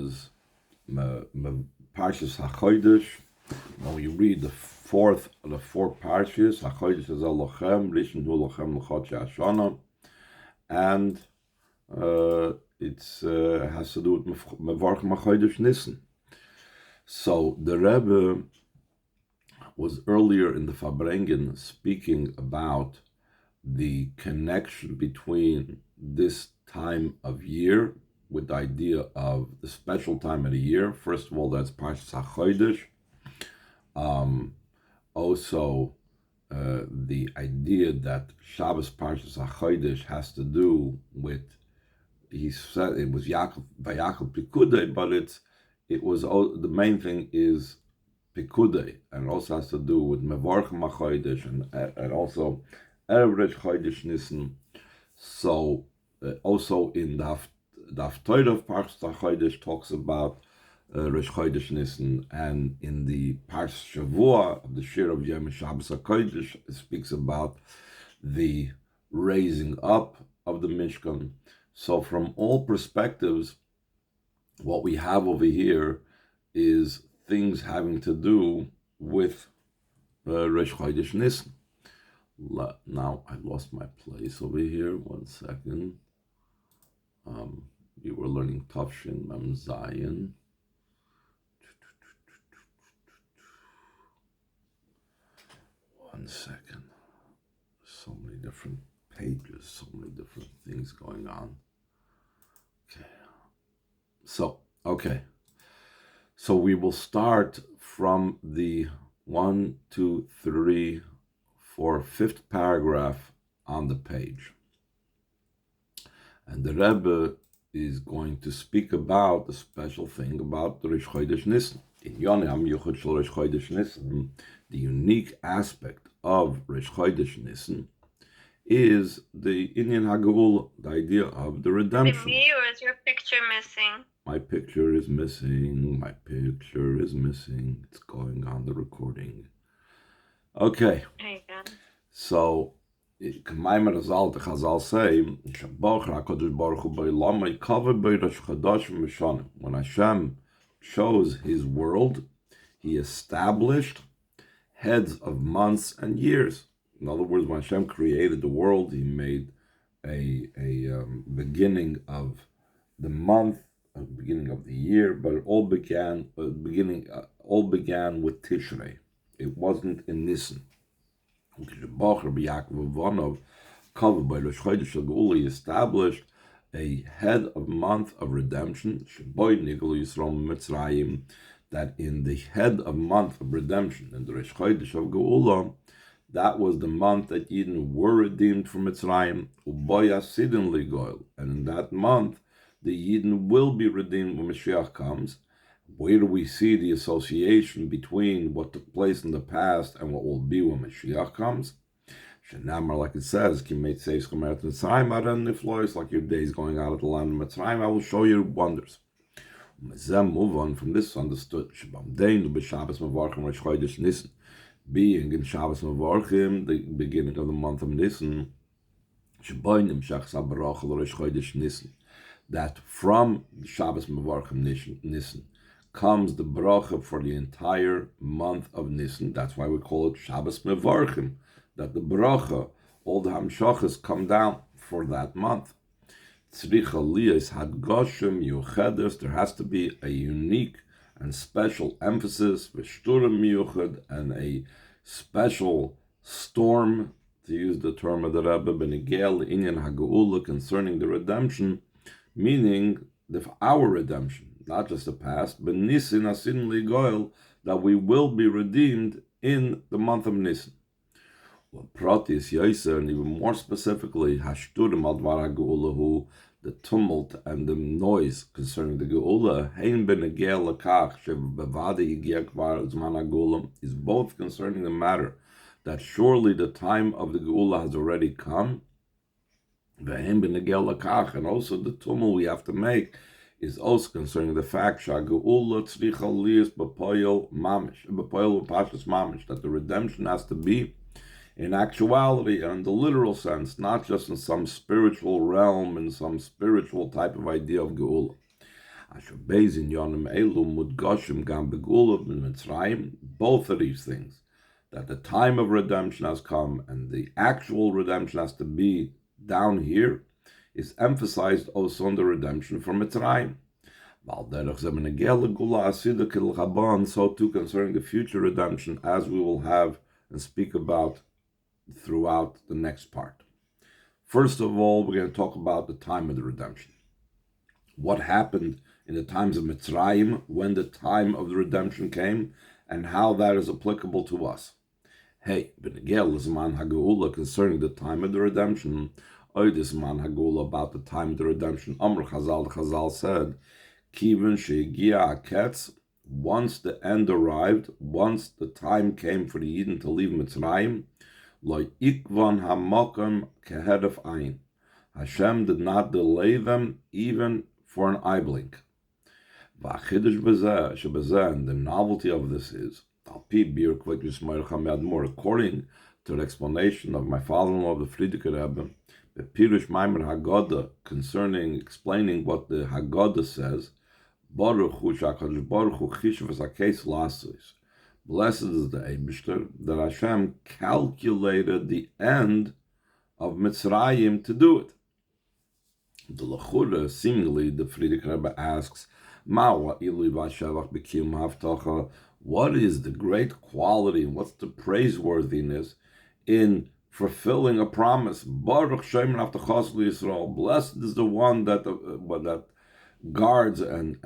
was Parshas Hachodesh. When you read the fourth of the four Parshas, Hachodesh is Elohim, Rishon Hu Elohim L'chot Shana, and it has to do with Mevarchim Hachodesh Nissen. So the Rebbe was earlier in the Farbrengen speaking about the connection between this time of year with the idea of the special time of the year. First of all, that's Parshas Hachodesh. Also, the idea that Shabbos Parshas Hachodesh has to do with, he said it was Yaakov by Yaakov Pikudei, but it was the main thing is Pikudei, and it also has to do with Mevarchim HaChodesh and also Erev Rosh Chodesh Nissen. So also in the Haftarah of Parshas HaChodesh talks about Rosh Chodesh Nissen, and in the Parshas Shavua of the Shiur of Yom Shabbos HaKodesh it speaks about the raising up of the Mishkan. So from all perspectives, what we have over here is things having to do with Rosh Chodesh Nissen. Now I lost my place over here. 1 second. We were learning Tafshin Mem Zayin. One second. So many different pages, so many different things going on. Okay. So we will start from the 1, 2, 3, 4, 5th paragraph on the page. And the Rebbe is going to speak about the special thing about the Rosh Chodesh Nissen. In Yonam Yuchot Shel Rosh Chodesh Nissen, the unique aspect of Rosh Chodesh Nissen is the Inyan HaGeulah, the idea of the redemption. Me, or is your picture missing? My picture is missing. It's going on the recording. Okay. So, K'maymer Azal, the Chazal say, when Hashem chose His world, He established heads of months and years. In other words, when Hashem created the world, He made a beginning of the month, a beginning of the year, but it all began with Tishrei. It wasn't in Nisan. He established a head of month of redemption, that in the head of month of redemption, in the Rosh Chodesh of Geulah, that was the month that Eden were redeemed from Mitzrayim, and in that month, the Eden will be redeemed when Moshiach comes. Where do we see the association between what took place in the past and what will be when Moshiach comes? Like it says, like your days going out of the land of Mitzrayim, I will show you wonders. Move on from this understood. Being in Shabbos Mevarchim, the beginning of the month of Nisan, that from Shabbos Mevarchim Nisan comes the bracha for the entire month of Nisan. That's why we call it Shabbos Mevarchim, that the bracha, all the hamshachas come down for that month. There has to be a unique and special emphasis, and a special storm, to use the term of the Rebbe, Inyan HaGeulah, concerning the redemption, meaning our redemption, not just the past, but Nisan Asin Ligoil, that we will be redeemed in the month of Nisan. Pratis Yoser, and even more specifically, Hashturim al Dvar HaGeulah, the tumult and the noise concerning the Geulah, is both concerning the matter that surely the time of the Geulah has already come, and also the tumult we have to make is also concerning the fact that the redemption has to be in actuality and in the literal sense, not just in some spiritual realm, in some spiritual type of idea of Geulah. Both of these things, that the time of redemption has come and the actual redemption has to be down here, is emphasized also on the redemption from Mitzrayim. So too concerning the future redemption, as we will have and speak about throughout the next part. First of all, we're going to talk about the time of the redemption. What happened in the times of Mitzrayim when the time of the redemption came, and how that is applicable to us. Hey, concerning the time of the redemption, about the time of the redemption, Chazal said, once the end arrived, once the time came for the Yidden to leave Mitzrayim, Hashem did not delay them even for an eye blink. And the novelty of this is, according to the explanation of my father-in-law, the Frierdiker Rebbe, the Pirush Maimer Haggadah, concerning explaining what the Haggadah says, Blessed is the Eibishter, that Hashem calculated the end of Mitzrayim to do it. The Lechura, seemingly, the Frierdiker Rebbe asks, what is the great quality and what's the praiseworthiness in fulfilling a promise? Blessed is the one that guards and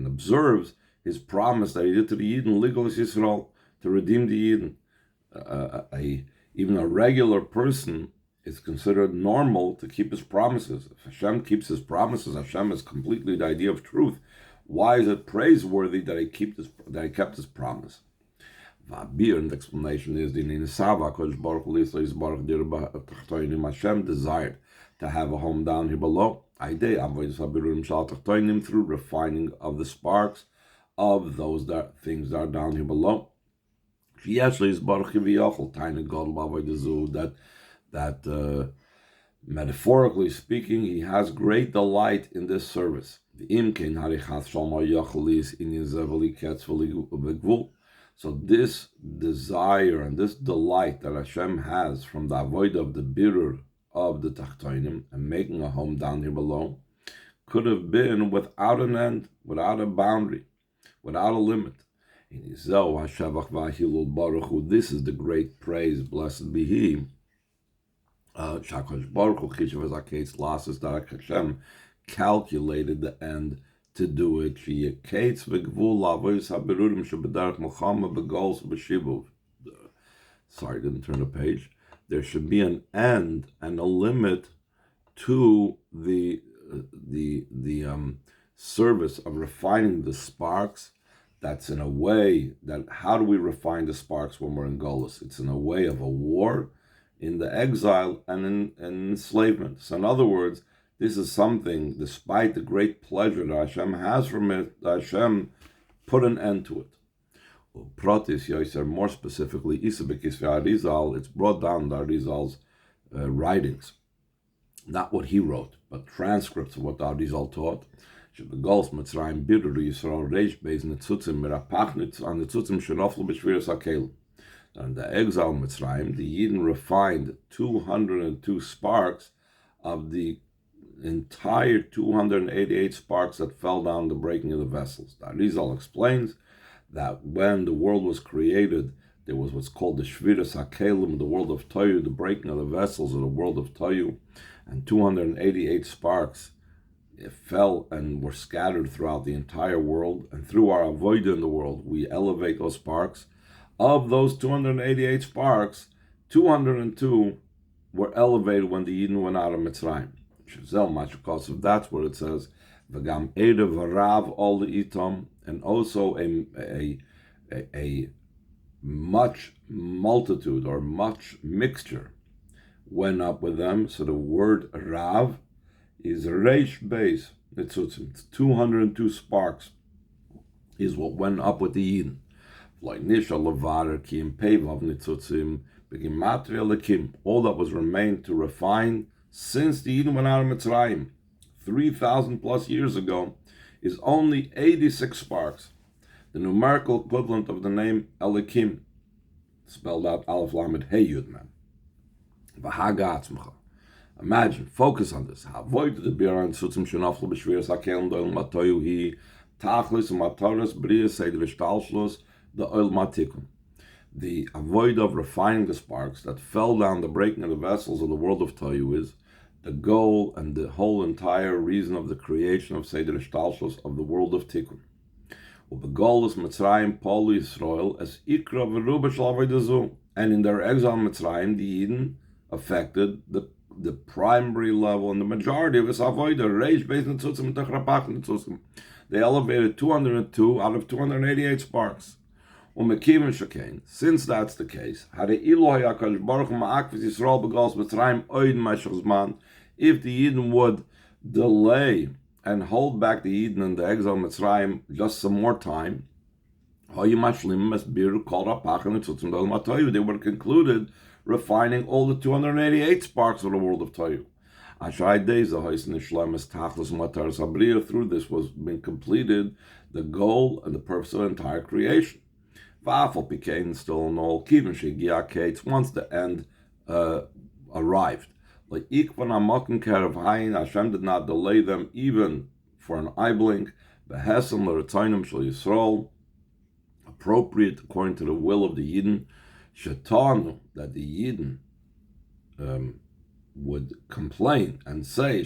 observes his promise that he did to the Yidden, Ligolis Yisrael, to redeem the Yidden. Even a regular person is considered normal to keep his promises. If Hashem keeps his promises, Hashem is completely the idea of truth. Why is it praiseworthy that he kept his promise? And the explanation is Hashem desired to have a home down here below through refining of the sparks of those things that are down here below. That metaphorically speaking, he has great delight in this service. So this desire and this delight that Hashem has from the avoid of the birur of the Tachtoinim and making a home down here below could have been without an end, without a boundary, without a limit. This is the great praise, blessed be He. Hashem calculated the end to do it. Sorry, didn't turn the page. There should be an end and a limit to the service of refining the sparks. That's in a way that, how do we refine the sparks when we're in Geulah? It's in a way of a war, in the exile, and in enslavement. So in other words, this is something, despite the great pleasure that Hashem has from it, Hashem put an end to it. More specifically, it's brought down in the Arizal's writings. Not what he wrote, but transcripts of what the Arizal taught. And the exile Mitzrayim, the Yidden refined 202 sparks of the entire 288 sparks that fell down the breaking of the vessels. The Arizal explains that when the world was created, there was what's called the Shviras HaKelim, the world of Toyu, the breaking of the vessels of the world of Toyu, and 288 sparks fell and were scattered throughout the entire world, and through our avodah in the world, we elevate those sparks. Of those 288 sparks, 202 were elevated when the Yidden went out of Mitzrayim. That's where it says, "V'gam erev harav all the itom," and also a much multitude or much mixture went up with them. So the word rav is reish beis nitzutzim. 202 sparks is what went up with the Yidden. Like nishal levarer kim pevav nitzutzim begimatria lekim. All that was remained to refine since the Yidden went out of Mitzrayim. 3,000 plus years ago, is only 86 sparks, the numerical equivalent of the name Elikim, spelled out Aleph Lamed Hey Yud Mem. Imagine, focus on this. Avoid the Biran Sutzim Shenaflu B'Shviras HaKelim D'Oil Matoyu Hi Tachlis Mataras B'Riya Seder Shtalshlos the Oil Matikun. The avoid of refining the sparks that fell down the breaking of the vessels of the world of Toyu is the goal and the whole entire reason of the creation of Seder Shtalshlos of the world of Tikkun. The goal is Mitzrayim Poli Yisrael as Ikra V'Ruba Shal. And in their exile in Mitzrayim, the Eden affected the primary level and the majority of his avoider, Reish Beis Netzutzim and Techrapach Netzutzim. They elevated 202 out of 288 sparks. Since that's the case, if the Eden would delay and hold back the Eden and the exile Mitzrayim just some more time, they would have concluded refining all the 288 sparks of the world of Toyu. Through this was being completed the goal and the purpose of the entire creation. Became still in all once the end arrived. Hashem did not delay them even for an eye blink. Appropriate according to the will of the Yidden. Shetanu, that the Yidden would complain and say,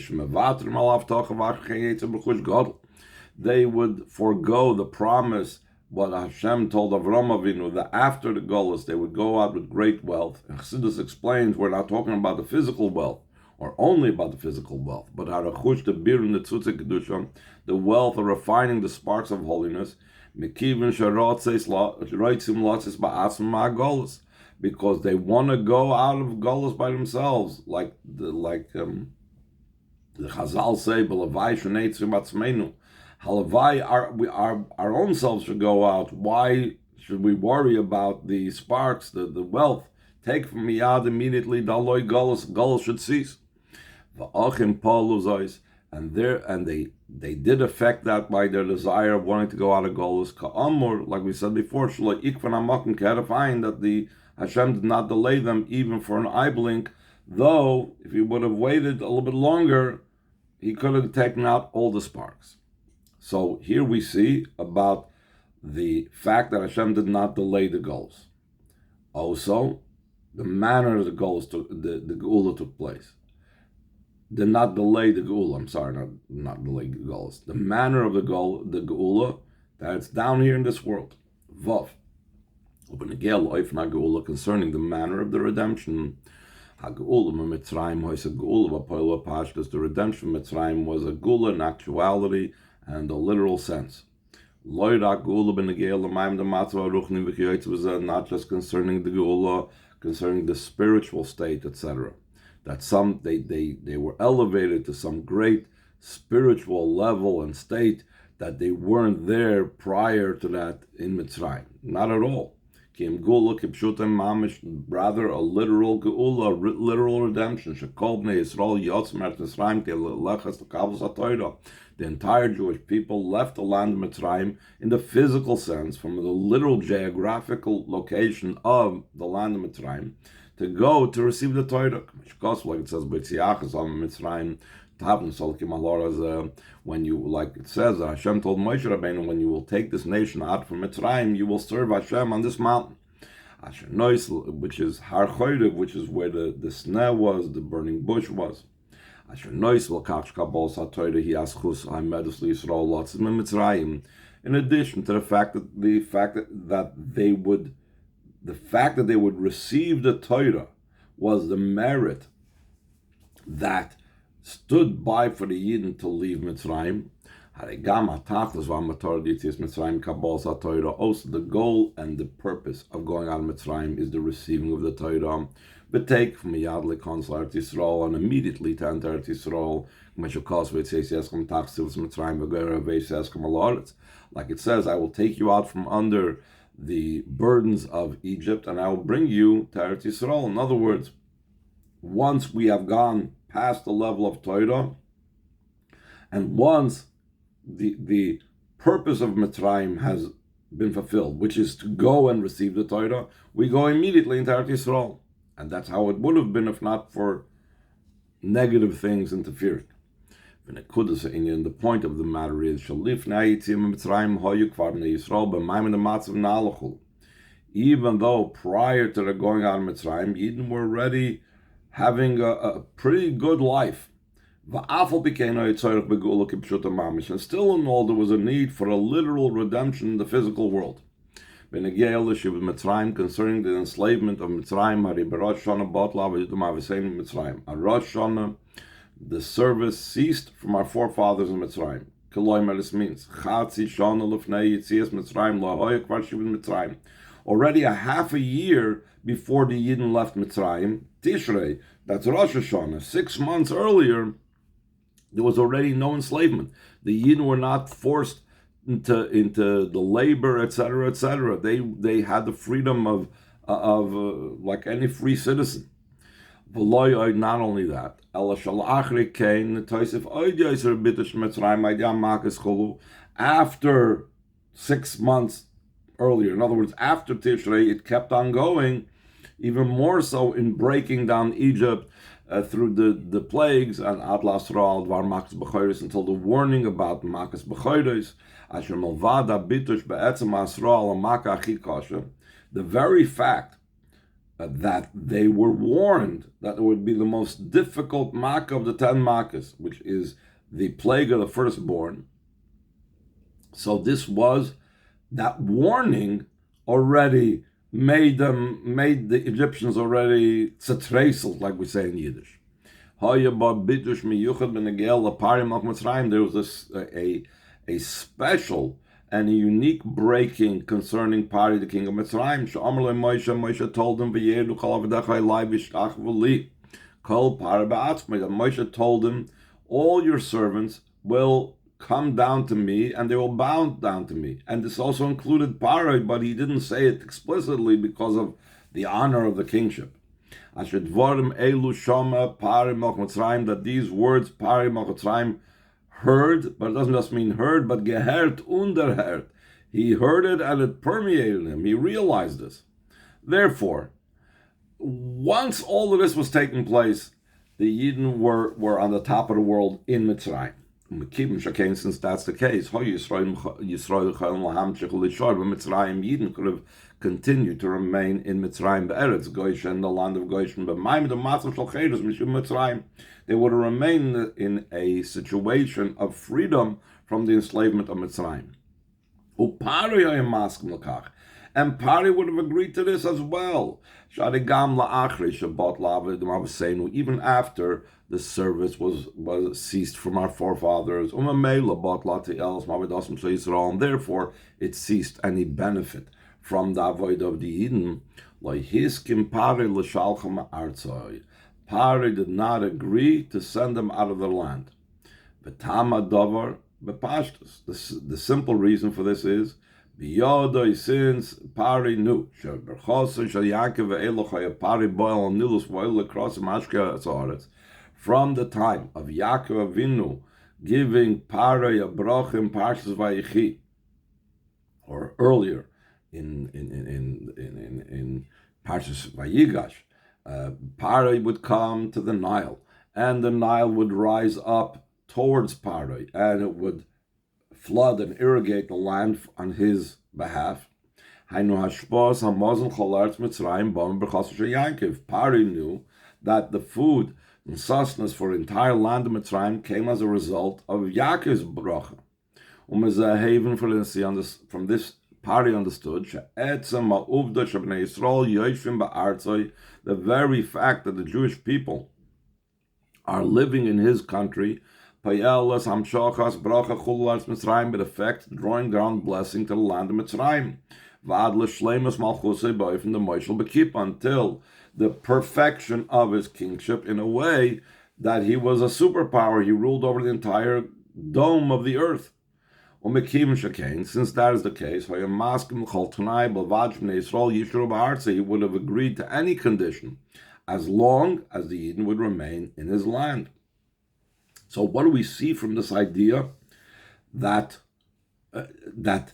they would forego the promise what Hashem told Avram Avinu, that after the Golus they would go out with great wealth. And Chassidus explains we're not talking about the physical wealth, or only about the physical wealth, but Harachush, the Bir and the Tzutze Kedusha, the wealth of refining the sparks of holiness, because they want to go out of Golus by themselves, like the Chazal say, Halavai, our own selves should go out. Why should we worry about the sparks, the wealth? Take from Miyad immediately, Daloi Golus should cease. And they did affect that by their desire of wanting to go out of Golus. Ka'amur, like we said before, find that the Hashem did not delay them even for an eye blink, though if he would have waited a little bit longer, he could have taken out all the sparks. So here we see about the fact that Hashem did not delay the goals. Also, the manner the Geulah took place. Did not delay the Geulah. I'm sorry, not delay the goals. The manner of the Geulah, that it's down here in this world. Vav. Concerning the manner of the redemption. The redemption of Mitzrayim was a Geulah in actuality and the literal sense. Not just concerning the Geulah, concerning the spiritual state, etc. That they were elevated to some great spiritual level and state that they weren't there prior to that in Mitzrayim. Not at all. Rather a literal Geulah, literal redemption. The entire Jewish people left the land of Mitzrayim in the physical sense, from the literal geographical location of the land of Mitzrayim, to go to receive the Torah. Like it says, Mitzrayim, when you, like it says, Hashem told Moshe Rabbeinu, when you will take this nation out from Mitzrayim, you will serve Hashem on this mountain. Which is Har Chodesh, which is where the sneh was, the burning bush was. In addition to the fact that they would receive the Torah was the merit that stood by for the Yidden to leave Mitzrayim. Also, the goal and the purpose of going out of Mitzrayim is the receiving of the Torah. But take from Yadle Consul Eretz Yisrael and immediately to enter Eretz Yisrael. Like it says, I will take you out from under the burdens of Egypt and I will bring you to Eretz Yisrael. In other words, once we have gone past the level of Torah, And once the purpose of Mitzrayim has been fulfilled, which is to go and receive the Torah, we go immediately into Eretz Yisrael. And that's how it would have been if not for negative things interfering. The point of the matter is, even though prior to the going out of Mitzrayim, Eden were already having a pretty good life. And still in all, there was a need for a literal redemption in the physical world. Concerning the enslavement of Mitzrayim, Rosh Hashanah, the service ceased from our forefathers in Mitzrayim. This means already a half a year before the Yidden left Mitzrayim, Tishrei, that's Rosh Hashanah, 6 months earlier, there was already no enslavement. The Yidden were not forced into the labor, etc., etc. They had the freedom of like any free citizen. Not only that, after 6 months earlier, in other words, after Tishrei, it kept on going, even more so in breaking down Egypt through the plagues and Atlas Ral Dvar Makas B'Choros, until the warning about Makas B'Choros, Asher Malvada Bitush Be'etzem Asral Maka Achikasha, the very fact that they were warned that it would be the most difficult Makkah of the 10 Makkahs, which is the plague of the firstborn. So that warning already made the Egyptians already tzatresel, like we say in Yiddish. There was a special and a unique breaking concerning Pari, the king of Mitzrayim. Moshe told him, Moshe told him, all your servants will come down to me, and they will bow down to me. And this also included Pari, but he didn't say it explicitly because of the honor of the kingship. That these words, Pari Melech Mitzrayim, heard, but it doesn't just mean heard, but gehert underhert. He heard it and it permeated him. He realized this. Therefore, once all of this was taking place, the Yidden were on the top of the world in Mitzrayim. Since that's the case, Mitzrayim Yidden could have continued to remain in Mitzrayim, Eretz Goshen, the land of Goshen, but Mitzrayim, they would have remained in a situation of freedom from the enslavement of Mitzrayim. And Pari would have agreed to this as well. Even after the service was ceased from our forefathers, and therefore it ceased any benefit from the avoid of the Eden. Pari did not agree to send them out of their land. The simple reason for this is, since Pari knew from the time of Yaakov Avinu giving Pari a brach in Parshas Vayechi, or earlier in Parshas Vayigash, Pari would come to the Nile, and the Nile would rise up towards Pari, and it would flood and irrigate the land on his behalf. Pari knew that the food and sustenance for the entire land of Mitzrayim came as a result of Yaakov's bracha. From this, Pari understood the very fact that the Jewish people are living in his country, but effect drawing down blessing to the land of Mitzrayim, until the perfection of his kingship, in a way that he was a superpower. He ruled over the entire dome of the earth. Since that is the case, he would have agreed to any condition as long as the Eden would remain in his land. So what do we see from this idea that that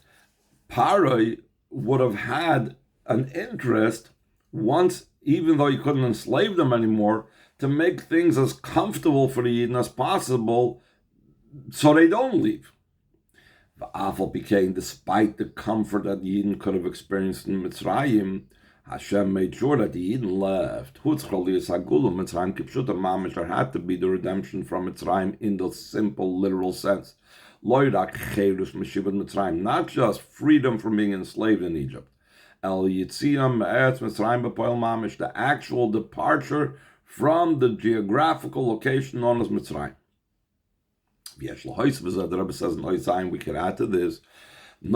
Paroi would have had an interest once, even though he couldn't enslave them anymore, to make things as comfortable for the Yidden as possible so they don't leave. The Afal became, despite the comfort that the Yidden could have experienced in Mitzrayim, Hashem made sure that the Yidden left. There had to be the redemption from Mitzrayim in the simple, literal sense. Not just freedom from being enslaved in Egypt. The actual departure from the geographical location known as Mitzrayim. The Rebbe says in we can add to this, in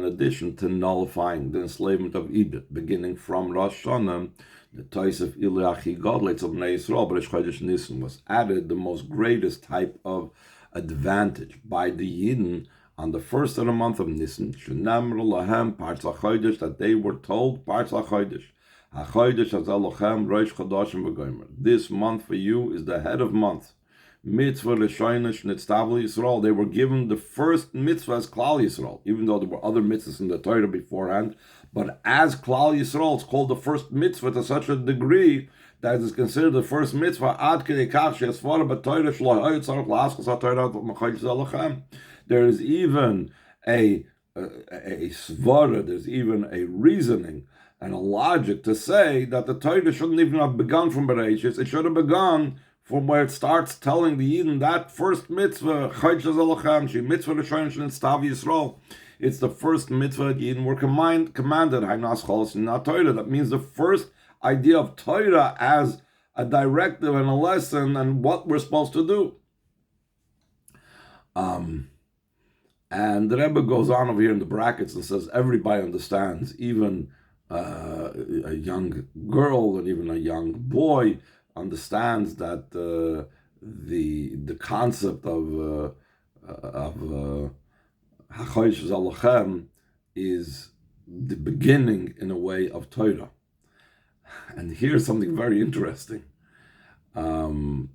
addition to nullifying the enslavement of Egypt, beginning from Rosh Hashanah, the Taisef Ilachi Godlets of Bnei Yisrael, but Hachodesh Nisan was added, the most greatest type of advantage by the Yidden on the first of the month of Nisan, Shenamr Lahem Parshas Hachodesh, that they were told Parshas Hachodesh. Hachodesh Azalochem Rosh Chodashim V'Gomer. This month for you is the head of month. Mitzvah L'Shoinish Nitztav Yisrael. They were given the first mitzvah as Klal Yisrael, even though there were other mitzvahs in the Torah beforehand. But as Klal Yisrael, it's called the first mitzvah to such a degree that it is considered the first mitzvah. Ad Kedei Kach She'asvara B'Torah Shlo Ha'yitzarach L'Aschos HaTorah M'Chodesh Azalochem. There is even a svara, there's even a reasoning and a logic to say that the Torah shouldn't even have begun from Bereshis. It should have begun from where it starts telling the Yidden that first mitzvah, Chodesh Azalochem, mitzvah L'Shoinish Nitztav Yisrael. It's the first mitzvah that Yidden were commanded. Hainas Cholos Not Torah. That means the first idea of Torah as a directive and a lesson and what we're supposed to do. And the Rebbe goes on over here in the brackets and says everybody understands, even a young girl and even a young boy understands that the concept of Hachodesh Zalochem is the beginning, in a way, of Torah. And here's something very interesting. The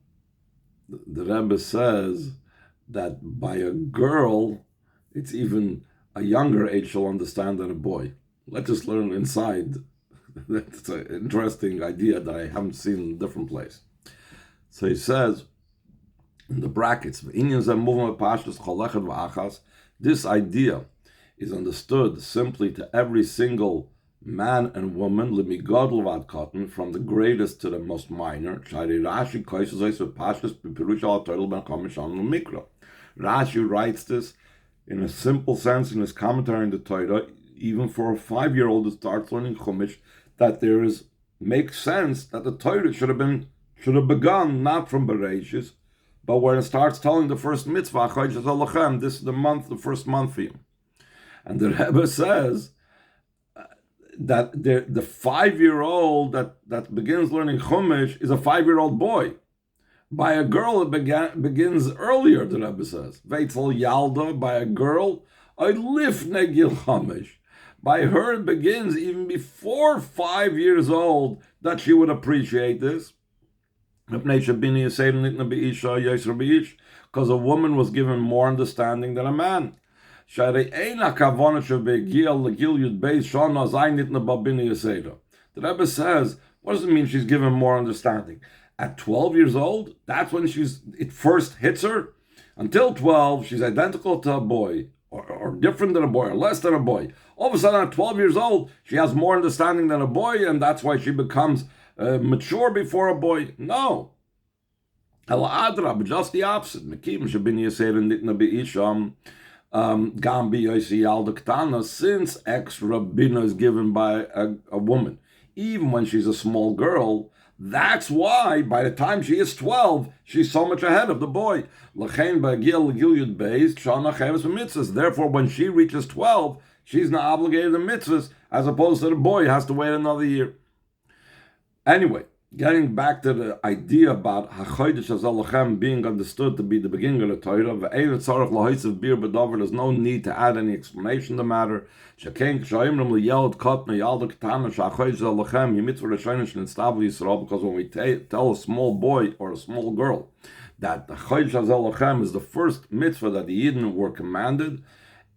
Rebbe says that by a girl, it's even a younger age she'll understand than a boy. Let's just learn inside. That's an interesting idea that I haven't seen in a different place. So he says, in the brackets, this idea is understood simply to every single man and woman, from the greatest to the most minor. Rashi writes this in a simple sense in his commentary on the Torah. Even for a 5-year-old who starts learning Chumash, that makes sense that the Torah should have begun not from Bereshis, but where it starts telling the first mitzvah, Chodesh Azalochem, this is the first month for you. And the Rebbe says that the 5-year-old that begins learning Chumash is a 5-year-old boy. By a girl, it begins earlier, the Rebbe says. Veitel Yalda, by a girl, Lifnei Gil Chumash. By her, it begins even before 5 years old that she would appreciate this. Because a woman was given more understanding than a man. The Rebbe says, what does it mean she's given more understanding? At 12 years old, that's when it first hits her. Until 12, she's identical to a boy, or different than a boy, or less than a boy. All of a sudden, at 12 years old, she has more understanding than a boy, and that's why she becomes mature before a boy. No. Just the opposite. Since extra bina is given by a woman, even when she's a small girl, that's why by the time she is 12, she's so much ahead of the boy. Therefore, when she reaches 12, she's not obligated to mitzvahs, as opposed to the boy has to wait another year. Anyway, getting back to the idea about Hachodesh Azalachem being understood to be the beginning of the Torah, there's no need to add any explanation to the matter. Because when we tell a small boy or a small girl that the Chodesh Azalachem is the first mitzvah that the Yidden were commanded,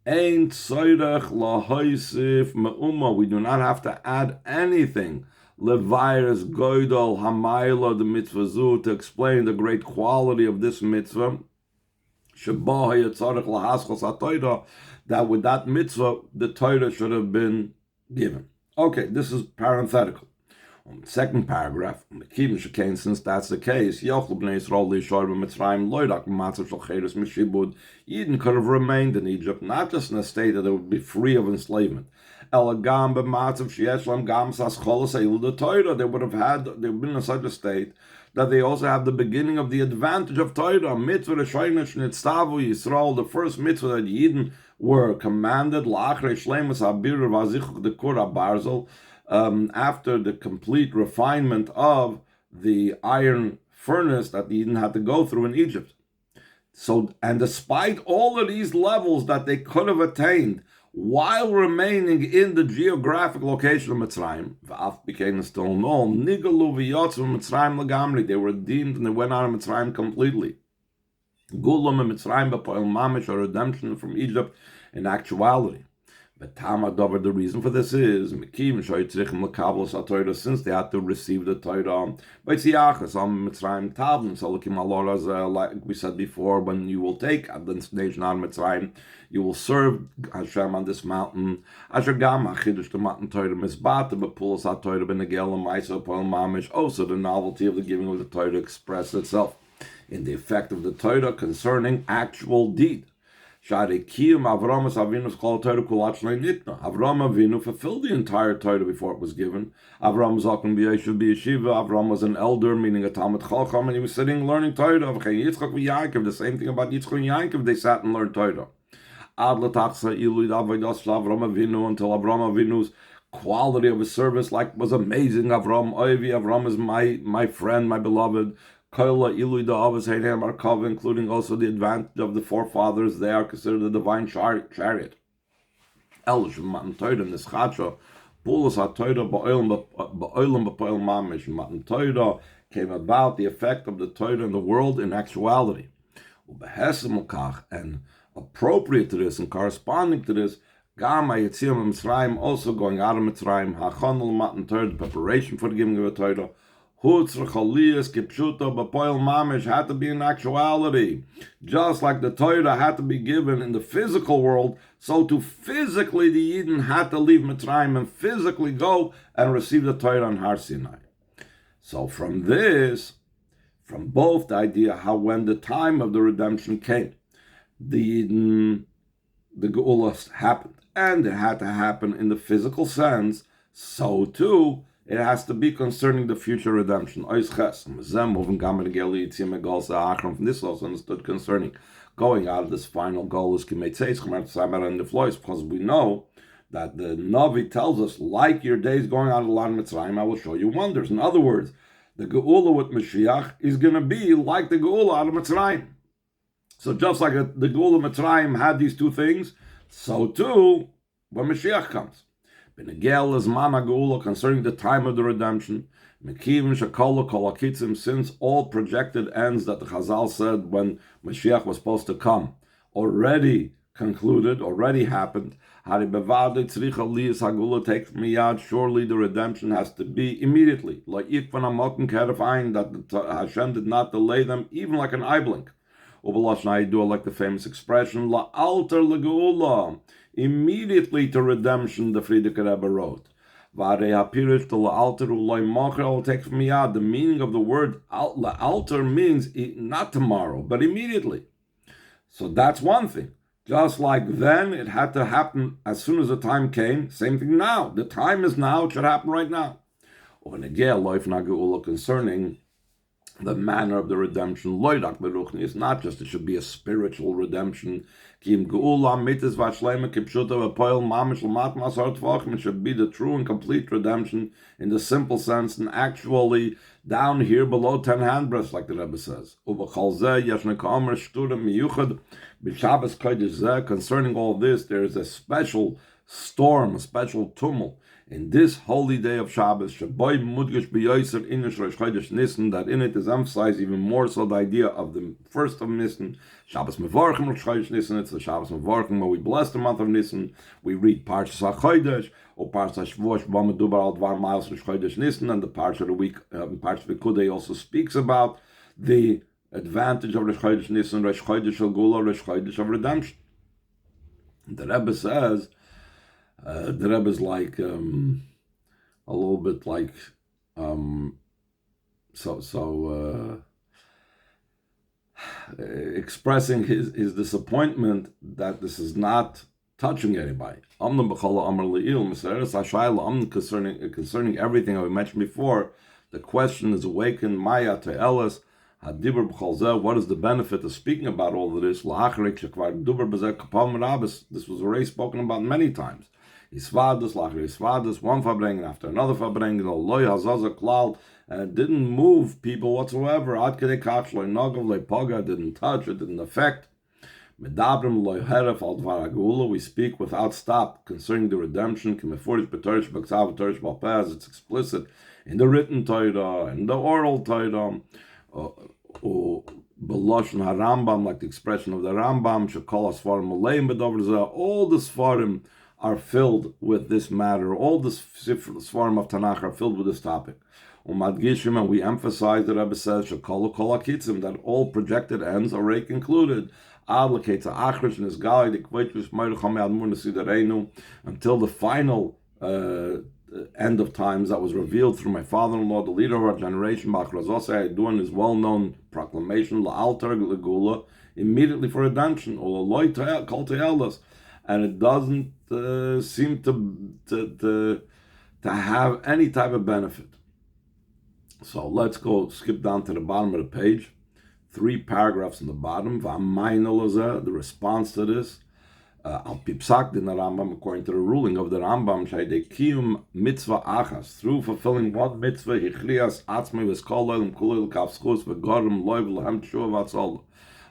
Ein tzorech lahoisif me'uma. We do not have to add anything. Levirus goydol hamayla the mitzvah zu to explain the great quality of this mitzvah. Sheba tzorech lahaschos ha'Torah, that with that mitzvah the Torah should have been given. Okay, this is parenthetical. Second paragraph, since that's the case, Eden could have remained in Egypt, not just in a state that it would be free of enslavement. They would have been in such a state that they also have the beginning of the advantage of Torah. Mitzvah Rishonos Nitztavu Yisrael, the first mitzvah that Eden were commanded, after the complete refinement of the iron furnace that Eden had to go through in Egypt. So, and despite all of these levels that they could have attained while remaining in the geographic location of Mitzrayim, became still known, they were redeemed and they went out of Mitzrayim completely. Geulah and Mitzrayim b'poel mamish, a redemption from Egypt in actuality. But the reason for this is since they had to receive the Torah. Like we said before, when you will take the nation out of Mitzrayim, you will serve Hashem on this mountain. Also, the novelty of the giving of the Torah expressed itself in the effect of the Torah concerning actual deed. Avram Avinu fulfilled the entire Torah before it was given. Avram was an elder, meaning a Talmud Chacham, and he was sitting learning Torah. The same thing about Yitzchak and Yaakov, they sat and learned Torah. Until Avram Avinu's quality of his service was amazing. Avram is my friend, my beloved. Including also the advantage of the forefathers, they are considered the divine chariot. Matan Torah came about the effect of the Torah in the world in actuality. And appropriate to this and corresponding to this, also going out of Mitzrayim, the preparation for the giving of the Torah, had to be in actuality. Just like the Torah had to be given in the physical world, so to physically the Yidden had to leave Mitzrayim and physically go and receive the Torah on Har Sinai. So from both the idea how when the time of the redemption came, the Geulah happened, and it had to happen in the physical sense, so too it has to be concerning the future redemption. From this also understood concerning going out of this final goal is in the floors, because we know that the Navi tells us, like your days going out of the land of Mitzrayim, I will show you wonders. In other words, the Geulah with Moshiach is going to be like the Geulah out of Mitzrayim. So just like the Geulah Mitzrayim had these two things, so too when Moshiach comes. Concerning the time of the redemption, since all projected ends that the Chazal said when Moshiach was supposed to come already concluded, already happened, surely the redemption has to be immediately. That Hashem did not delay them even like an eye blink. Like the famous expression, La alter legeula, immediately to redemption, the Frierdiker Rebbe wrote. The meaning of the word alter means not tomorrow, but immediately. So that's one thing. Just like then, it had to happen as soon as the time came. Same thing now. The time is now. It should happen right now. Concerning the manner of the redemption, it's not just it should be a spiritual redemption. It should be the true and complete redemption in the simple sense, and actually down here below 10 handbreadths, like the Rebbe says. Concerning all this, there is a special storm, a special tumult in this holy day of Shabbos, that in it is emphasized even more so the idea of the first of Nisan, Shabbos Mevarchim Rosh Chodesh Nisan. It's the Shabbos Mevarchim where we bless the month of Nisan. We read Parshas Hachodesh or Parshas Shavuos B'Medubar Al Dvar Miles Rosh Chodesh Nisan, and the Parsha of the week, Parshas Hachodesh, also speaks about the advantage of Rosh Chodesh Nisan, Rosh Chodesh of Geulah, Rosh Chodesh of redemption. The Rebbe says, the Rebbe is like a little bit like expressing his disappointment that this is not touching anybody. Concerning everything I mentioned before, the question is awakened. Maya to Elis. What is the benefit of speaking about all of this? This was already spoken about many times. One Farbrengen after another Farbrengen, and it didn't move people whatsoever. Didn't touch, it didn't affect. We speak without stop concerning the redemption. It's explicit in the written Torah, in the oral Torah. Beloshen HaRambam, like the expression of the Rambam, Shekol HaSfarim Maleim B'Dover. All the Sfarim are filled with this matter. All the Sfarim of Tanakh are filled with this topic. Umadgishim, and we emphasize, the Rebbe says, Shekol Kol HaKitzim, that all projected ends are already concluded. Until the final end of times that was revealed through my father-in-law, the leader of our generation, doing his well-known proclamation, Geulah, immediately for redemption, and it doesn't seem to have any type of benefit. So let's skip down to the bottom of the page. 3 paragraphs in the bottom. The response to this. Al Pipsak din Rambam, according to the ruling of the Rambam, Shaydekiyum mitzvah achas, through fulfilling one mitzvah, Hichlias atzmei v'skolayim kulil kavschus v'gorim loy v'lehem tshuva v'atzol.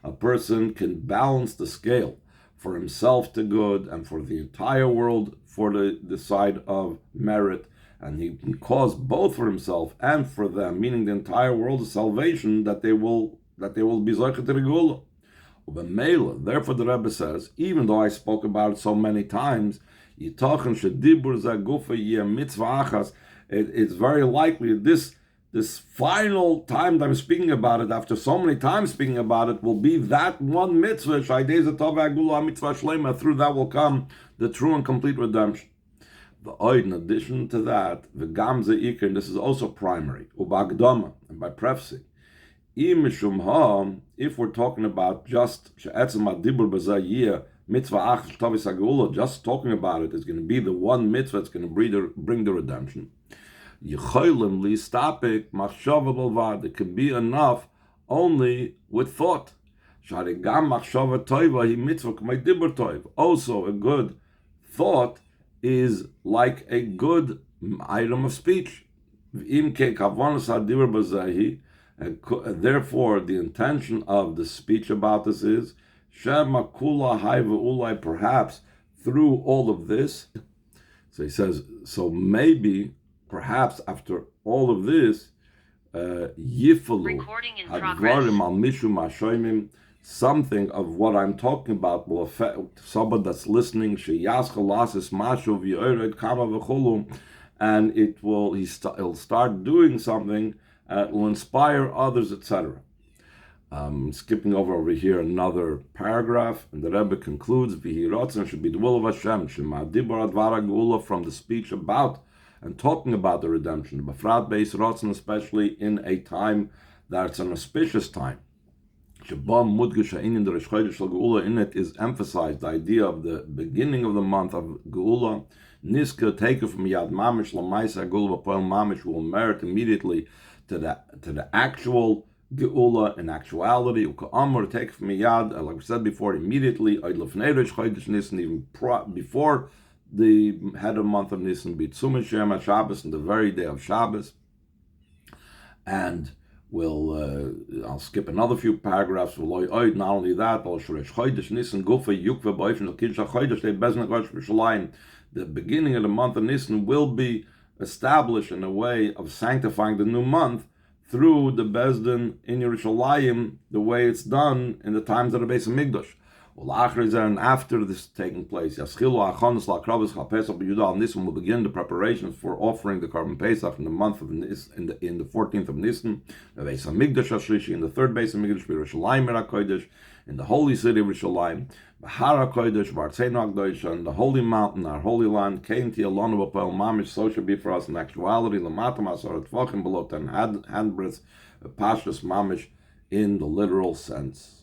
A person can balance the scale for himself to good and for the entire world for the side of merit, and he can cause both for himself and for them, meaning the entire world of salvation, that they will be zocheh to the Geulah. Therefore, the Rebbe says, even though I spoke about it so many times, it's very likely this final time that I'm speaking about it, after so many times speaking about it, will be that one mitzvah. Through that will come the true and complete redemption. In addition to that, and this is also primary, and by prefacing, if we're talking about just just talking about it is going to be the one mitzvah that's going to bring the redemption. It can be enough only with thought. Also, a good thought is like a good item of speech. And therefore, the intention of the speech about this is perhaps through all of this. So he says, so maybe, perhaps after all of this, something of what I'm talking about will affect somebody that's listening, and he'll start doing something. It will inspire others, etc. Skipping over here another paragraph, and the Rebbe concludes, "V'hirotzen should be the will of Hashem, shema'dibur advara Geulah, from the speech about and talking about the redemption, b'frat beis rotzen, especially in a time that's an auspicious time. Shabam mudgesha in the Rosh Chodesh Geulah, in it is emphasized the idea of the beginning of the month of Geulah. Niska take it from Yad Mamish Lamaisa Geulah B'Poel Mamish will merit immediately to the actual Geulah in actuality. U'ka'amur take from Yad, like we said before, immediately even before the head of month of Nisan, B'tzum Shem Shabbos, in the very day of Shabbos. and I'll skip another few paragraphs. Not only that, the beginning of the month of Nisan will be established in a way of sanctifying the new month through the Bezdin in Yerushalayim, the way it's done in the times of the Beis Hamikdash. And after this taking place, and this one will begin the preparations for offering the Korban Pesach in the month of in the 14th of Nisan, the Beis Hamikdash Ashlishi, in the third Beis Hamikdash, Yerushalayim Hachodesh, in the holy city of Yerushalayim, Hachodesh, Bartzenu Hachodesh, and the holy mountain, our holy land, came to Yalonu B'Poel Mamish. So should be for us in actuality. L'matam Asarat Tvachim, below 10 handbreadths, Parshas Mamish in the literal sense.